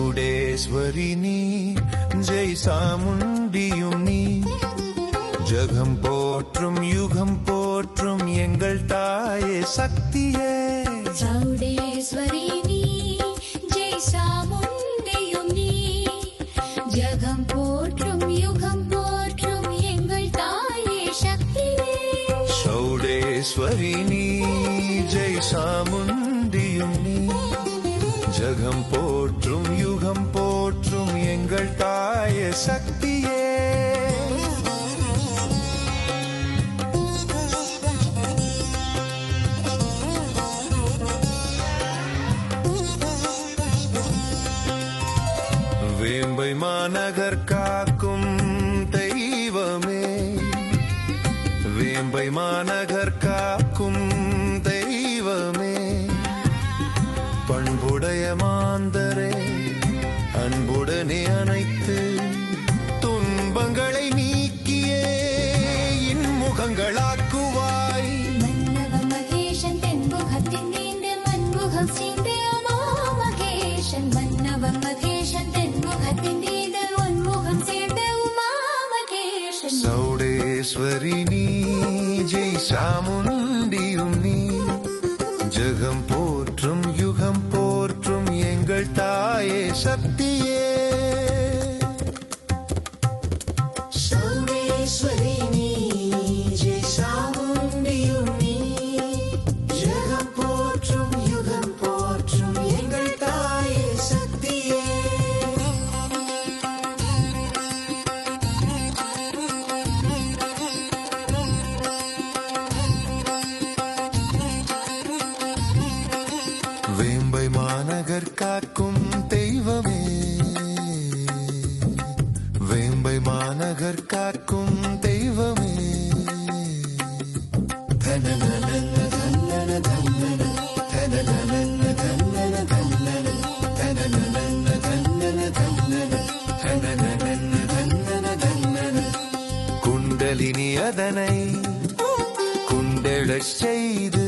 சௌடேஸ்வரினி ஜெய் சாமுண்டியுனி ஜகம் போற்றும் யுகம் போற்றும் எங்கள் தாயே சக்தியே சௌடேஸ்வரினி ஜெய் சாமுண்டியுனி ஜகம் போற்றும் யுகம் போற்றும் எங்கள் தாயே சக்தியே சௌடேஸ்வரினி ஜெய் சாமுண்டியுனி ஜகம் போற்றும் யுகம் போற்றும் எங்கள் தாயே சக்தியே வேம்பை மாநகர் காக்கும் தெய்வமே வேம்பை மாநகர் காக்கும் தெய்வமே பண்புடைய மாந்தரே அன்புடனே அனைத்து துன்பங்களை நீக்கியே இன்முகங்களாக்குவாய் மன்னவ மகேஷன் தென்முகத்தின் நீண்ட மன்முகம் சீண்ட அமா மகேஷன் மன்னவ மகேஷன் தென்முகத்தின் நீண்ட ஒன்முகம் சீண்ட உமா மகேஷன் சௌடேஸ்வரினி ஜெய் சாமுண்டியுனி ஜகம் போற்றும் யுகம் போற்றும் எங்கள் தாயே சக்தியே சௌடேஸ்வரினி ஜெய் சாமுண்டியுனி ஜகம் போற்றும் யுகம் போற்றும் எங்கள் தாயே சக்தியே வேம்பை மாநகர் காக்கும் தெய்வமே வேம்பை மாநகர் காக்கும் தெய்வமே குண்டலினி அதனை குண்டெழச் செய்து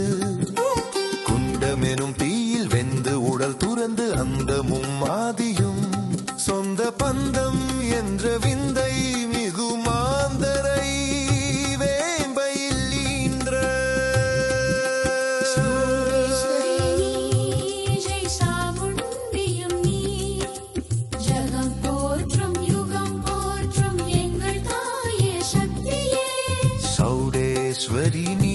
குண்டமெனும் தீயில் வெந்து உடல் துறந்து அந்தமும் ஆதியும் சொந்த பந்தம் என்ற விந்தை மிகு மாந்தரை வேம்பையில் ஈன்ற ஜெய் சாமுண்டியுனி ஜகம் போற்றும் யுகம் போற்றும் எங்கள் தாயே சக்தியே சௌடேஸ்வரினி